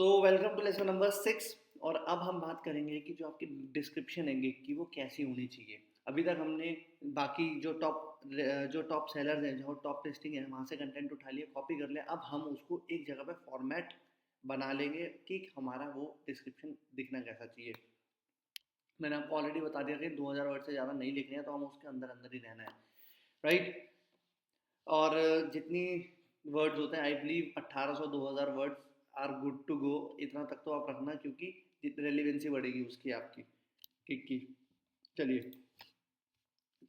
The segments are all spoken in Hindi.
So welcome to lesson number 6। और अब हम बात करेंगे कि जो आपकी डिस्क्रिप्शन है गिग की वो कैसी होनी चाहिए। अभी तक हमने बाकी जो टॉप सेलर्स हैं, जो टॉप लिस्टिंग है, वहाँ से कंटेंट उठा लिया, कॉपी कर लिया। अब हम उसको एक जगह पे फॉर्मेट बना लेंगे कि हमारा वो डिस्क्रिप्शन दिखना कैसा चाहिए। मैंने आपको ऑलरेडी बता दिया कि 2000 वर्ड से ज़्यादा नहीं लिखने हैं, तो हम उसके अंदर अंदर ही रहना है, राइट। और जितनी वर्ड्स होते हैं, I believe 1800 2000 words are good to go. इतना तक तो आप रखना, क्योंकि रेलिवेंसी बढ़ेगी उसकी, आपकी किक की। चलिए,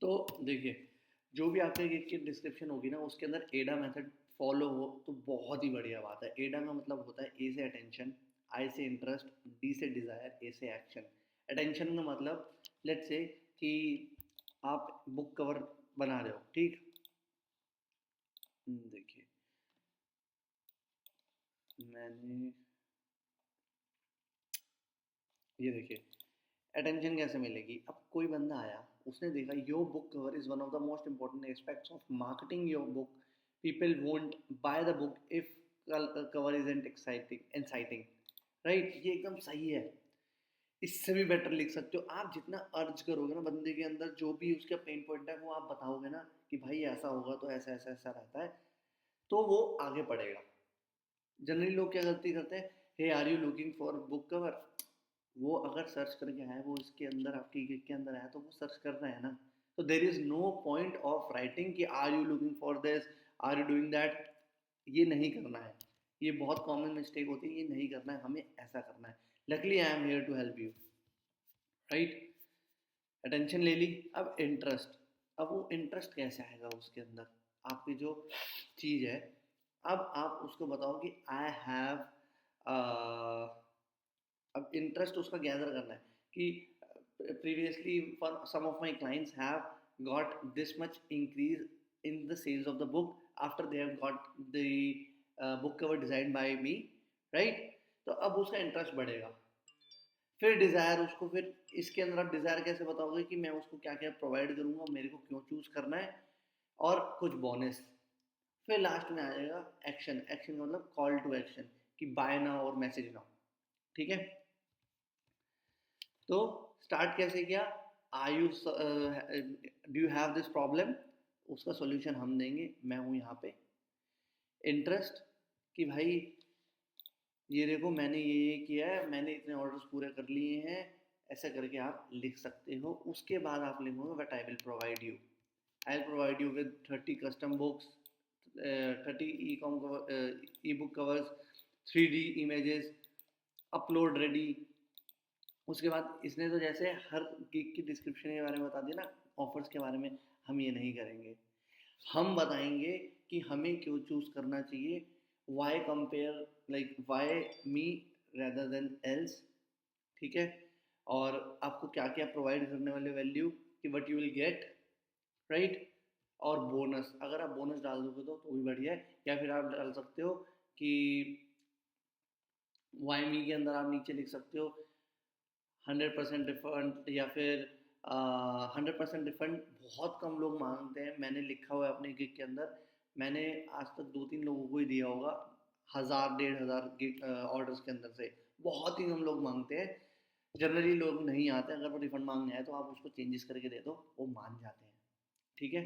तो देखिए, जो भी आपके किक की डिस्क्रिप्शन होगी ना, उसके अंदर एडा मेथड फॉलो हो तो बहुत ही बढ़िया बात है। एडा का मतलब होता है ए से अटेंशन, आई से इंटरेस्ट, डी से डिज़ायर, ए से एक्शन। अटेंशन का मतलब, लेट्स से कि आप बुक कवर बना रहे हो, ठीक। देखिए, मैंने ये देखिए, अटेंशन कैसे मिलेगी। अब कोई बंदा आया, उसने देखा your book cover is one of the most important aspects of marketing your book, people won't by the book if cover is ant exciting, right. ये एकदम सही है। इससे भी बेटर लिख सकते हो आप। जितना अर्ज करोगे ना बंदे के अंदर, जो भी उसका पेन पॉइंट है वो आप बताओगे ना कि भाई ऐसा होगा तो ऐसा ऐसा ऐसा रहता है, तो वो आगे पढ़ेगा। जनरली लोग क्या गलती करते हैं, hey are you looking for book cover. वो अगर सर्च करके आया, वो इसके अंदर आपकी गिग के अंदर आया, तो वो सर्च कर रहे हैं ना। तो there is no point of writing कि are you looking for this, are you doing that. ये नहीं करना है। ये बहुत कॉमन मिस्टेक होती है, ये नहीं करना है, हमें ऐसा करना है। Luckily I am here to help you, right. Attention ले ली। अब इंटरेस्ट। अब वो इंटरेस्ट कैसे आएगा उसके अंदर, आपकी जो चीज़ है। अब आप उसको बताओ कि आई हैव, अब इंटरेस्ट उसका गैदर करना है कि previously for some of my clients have got this much increase in the sales of the book after they have got the book cover designed by me, right। तो अब उसका इंटरेस्ट बढ़ेगा। फिर डिज़ायर, उसको फिर इसके अंदर आप डिज़ायर कैसे बताओगे कि मैं उसको क्या क्या प्रोवाइड करूँगा, मेरे को क्यों चूज़ करना है, और कुछ बोनस। फिर लास्ट में आ जाएगा एक्शन। एक्शन का मतलब कॉल टू एक्शन, कि बाय नाउ और मैसेज नाउ, ठीक है। तो स्टार्ट कैसे किया, are you do you have this problem. उसका सॉल्यूशन हम देंगे, मैं हूँ यहाँ पे। इंटरेस्ट, कि भाई ये देखो, मैंने ये किया है, मैंने इतने ऑर्डर्स पूरे कर लिए हैं। ऐसा करके आप लिख सकते हो। उसके बाद आप लिखोगे but I will provide you, I will provide you with 30 custom books, 30 E book covers, 3D images, upload ready. उसके बाद इसने तो जैसे हर गिग की डिस्क्रिप्शन के बारे में बता दिया ना, ऑफर्स के बारे में हम ये नहीं करेंगे। हम बताएंगे कि हमें क्यों चूज करना चाहिए, why compare, like why me rather than else, ठीक है। और आपको क्या क्या प्रोवाइड करने वाले वैल्यू, कि what you will get, right. और बोनस, अगर आप बोनस डाल दोगे तो भी बढ़िया है। या फिर आप डाल सकते हो कि वाई मी के अंदर आप नीचे लिख सकते हो 100% रिफंड, या फिर 100% रिफंड बहुत कम लोग मांगते हैं। मैंने लिखा हुआ है अपने गिग के अंदर, मैंने आज तक 2-3 लोगों को ही दिया होगा, 1000-1500 गिग ऑर्डर्स के अंदर से। बहुत ही कम लोग मांगते हैं, जनरली लोग नहीं आते। अगर वो रिफंड मांगने आए तो आप उसको चेंजेस करके दे दो, वो मान जाते हैं, ठीक है।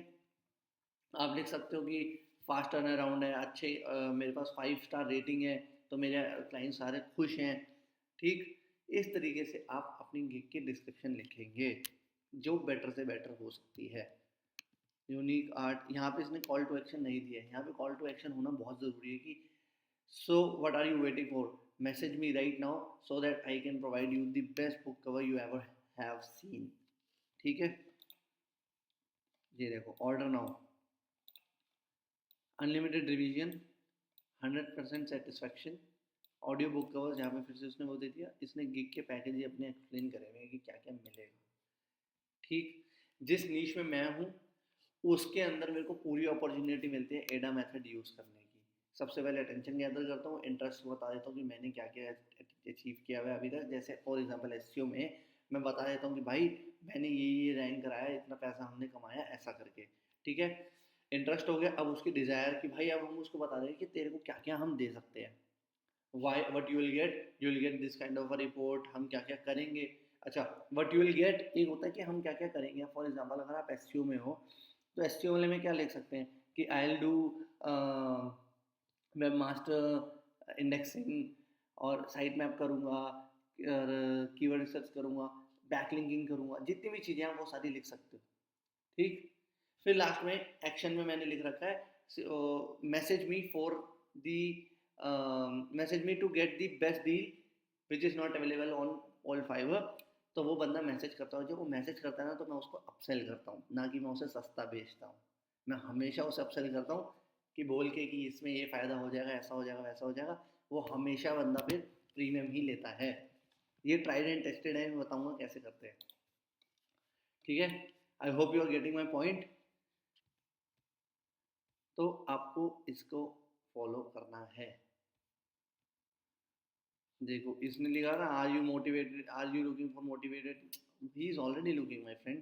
आप लिख सकते हो कि फास्ट टर्न अराउंड है, अच्छे मेरे पास 5 स्टार रेटिंग है, तो मेरे क्लाइंट सारे खुश हैं, ठीक। इस तरीके से आप अपनी गिग की डिस्क्रिप्शन लिखेंगे, जो बेटर से बेटर हो सकती है। यूनिक आर्ट, यहाँ पे इसने कॉल टू एक्शन नहीं दिया है। यहाँ पे कॉल टू एक्शन होना बहुत ज़रूरी है कि so what are you waiting for, message me right now so that I can provide you the best book cover you ever have seen, ठीक है। ये देखो, order now, unlimited revision, 100% satisfaction, audio book covers. यहाँ पे फिर से उसने वो दे दिया, इसने गिग के पैकेज ही अपने एक्सप्लेन करे हुए हैं कि क्या क्या मिलेगा, ठीक। जिस नीश में मैं हूँ उसके अंदर मेरे को पूरी अपॉर्चुनिटी मिलती है एडा मेथड यूज़ करने की। सबसे पहले अटेंशन गैदर करता हूँ, इंटरेस्ट बता देता हूँ कि मैंने क्या क्या अचीव किया हुआ है अभी तक। जैसे फॉर एग्जांपल एसईओ में मैं बता देता हूँ कि भाई मैंने ये रैंक कराया, इतना पैसा हमने कमाया, ऐसा करके, ठीक है। इंटरेस्ट हो गया। अब उसकी डिज़ायर, कि भाई अब हम उसको बता दें कि तेरे को क्या क्या हम दे सकते हैं। Why what you will get this kind of a report, हम क्या क्या करेंगे। अच्छा, वट यू विल गेट एक होता है कि हम क्या क्या करेंगे। फॉर एग्जाम्पल अगर आप एस में हो तो एस वाले में क्या लिख सकते हैं कि I will do web master indexing और साइट मैप करूँगा और कीवर्ड रिसर्च करूँगा, बैकलिंकिंग करूँगा, जितनी भी चीज़ें हैं वो सारी लिख सकते हो। ठीक, फिर लास्ट में एक्शन में मैंने लिख रखा है message me for the message me to get the best deal which is not available on all Fiverr. तो वो बंदा मैसेज करता है, जब वो मैसेज करता है ना तो मैं उसको अपसेल करता हूँ, ना कि मैं उसे सस्ता बेचता हूँ। मैं हमेशा उसे अपसेल करता हूँ कि बोल के कि इसमें ये फ़ायदा हो जाएगा, ऐसा हो जाएगा, वैसा हो जाएगा। वो हमेशा बंदा फिर प्रीमियम ही लेता है। ये ट्राइड एंड टेस्टेड है, मैं बताऊँगा कैसे करते हैं। ठीक है, I hope you are getting my point. तो आपको इसको फॉलो करना है। देखो इसने लिखा ना, are you motivated, are you looking for motivated, he is already looking my friend.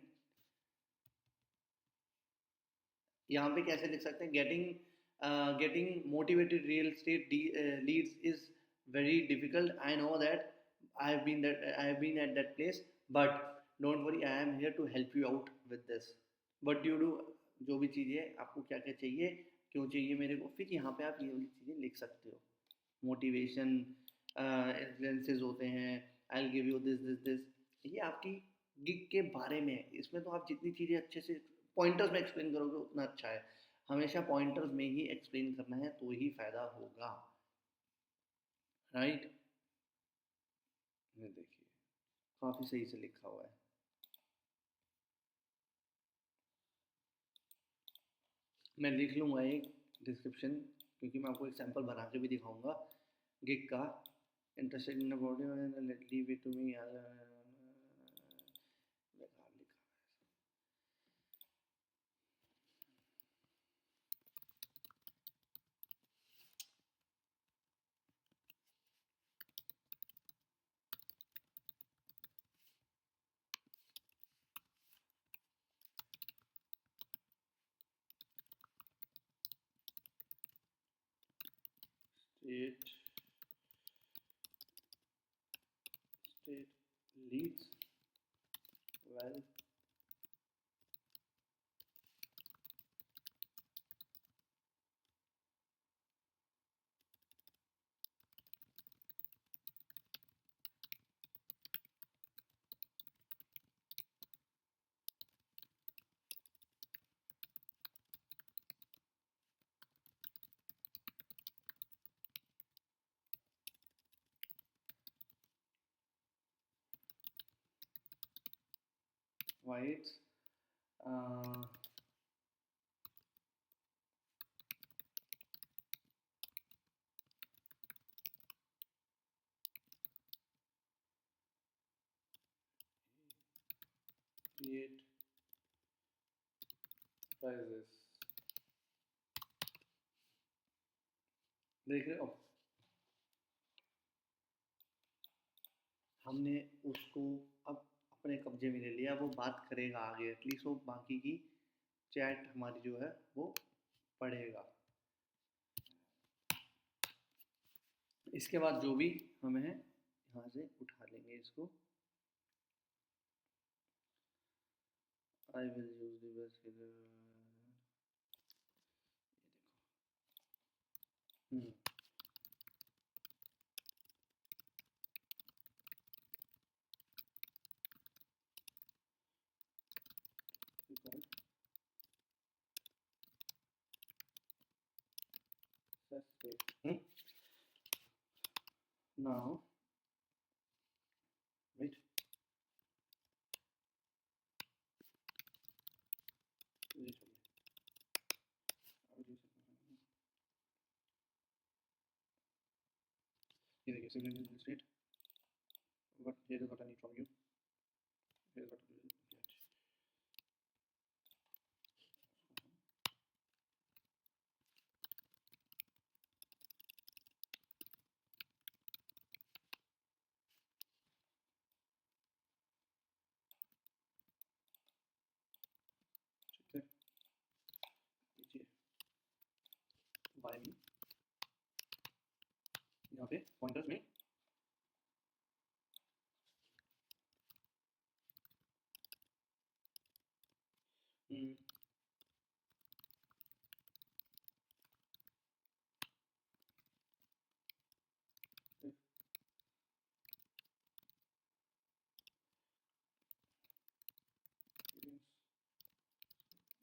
यहाँ पे कैसे लिख सकते हैं, getting motivated real state leads is very difficult, I know that, I have been at that place, but don't worry, I am here to help you out with this. But you do, जो भी चीज़ें आपको क्या क्या चाहिए, क्यों चाहिए मेरे को, फिर यहाँ पे आप ये वाली चीज़ें लिख सकते हो। मोटिवेशन इन्फ्लुएंसेस होते हैं, I will give you this this this, ये आपकी गिग के बारे में है। इसमें तो आप जितनी चीज़ें अच्छे से पॉइंटर्स में एक्सप्लेन करोगे उतना अच्छा है। हमेशा पॉइंटर्स में ही एक्सप्लेन करना है तो ही फायदा होगा। राइट, ये देखिए काफ़ी सही से लिखा हुआ है। मैं लिख लूँगा एक डिस्क्रिप्शन, क्योंकि मैं आपको एक सैंपल बना के भी दिखाऊंगा गिग का। Interested in body let leave it to me, बेकार लिखा। State state leads well whites, uh, create prices। देख रहे हो, हमने उसको अब अपने कब्जे में ले लिया, वो बात करेगा आगे, एटलीस्ट वो बाकी की चैट हमारी जो है वो पढ़ेगा। इसके बाद जो भी हमें है यहाँ से उठा लेंगे इसको। I will use the best, now wait, ये देखिए signal state, what here is what I need from you, here is what I will get। ठीक है, लीजिए बाय मी, यहाँ पे पॉइंटर्स में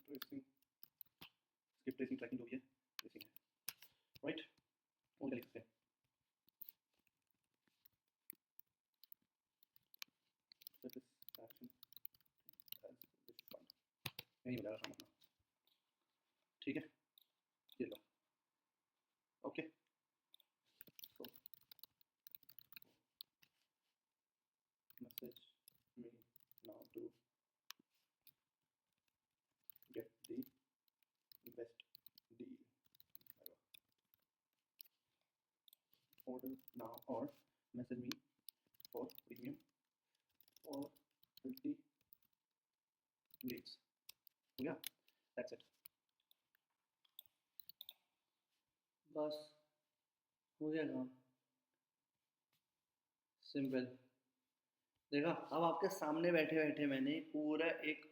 ट्रेसिंग स्किप ट्रेसिंग ट्रैकिंग जो भी है ट्रेसिंग है राइट और क्या लिख सकते हैं satisfaction as this fund नहीं बताया काम अपना ठीक है ये लो okay so message me now to get the best deal ever. Order now or message me for premium for 50 leads हो गया that's it बस हो गया काम सिंपल देखा अब आपके सामने बैठे बैठे मैंने पूरा एक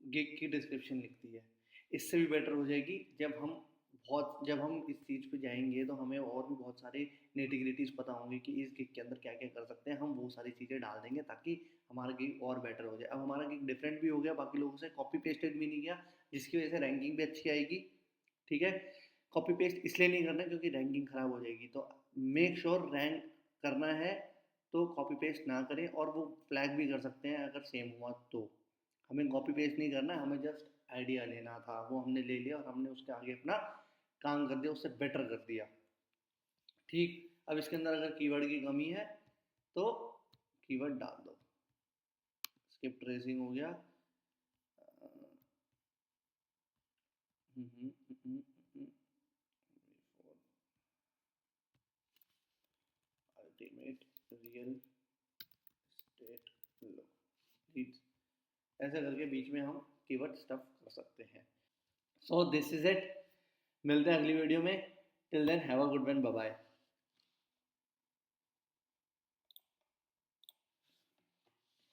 गिग की डिस्क्रिप्शन लिख दी है इससे भी बेटर हो जाएगी जब हम इस चीज़ पे जाएंगे तो हमें और भी बहुत सारे नेटिग्रिटीज़ पता होंगे कि इस गिग के अंदर क्या क्या कर सकते हैं हम वो सारी चीज़ें डाल देंगे ताकि हमारा गिग और बेटर हो जाए अब हमारा गिग डिफरेंट भी हो गया बाकी लोगों से कॉपी पेस्टेड भी नहीं गया जिसकी वजह से रैंकिंग भी अच्छी आएगी ठीक है कॉपी पेस्ट इसलिए नहीं करना क्योंकि रैंकिंग ख़राब हो जाएगी तो मेक श्योर रैंक करना है तो कॉपी पेस्ट ना करें और वो फ्लैग भी कर सकते हैं अगर सेम हुआ तो हमें कॉपी पेस्ट नहीं करना हमें जस्ट आइडिया लेना था वो हमने ले लिया और हमने उसके आगे अपना काम कर दिया उससे बेटर कर दिया ठीक अब इसके अंदर अगर कीवर्ड की कमी है तो कीवर्ड डाल दो स्किप ट्रेसिंग हो गया अल्टीमेट रियल स्टेट लो लीड्स ऐसे करके बीच में हम कीवर्ड स्टफ कर सकते हैं सो दिस इज इट मिलते हैं अगली वीडियो में till then have a good one bye bye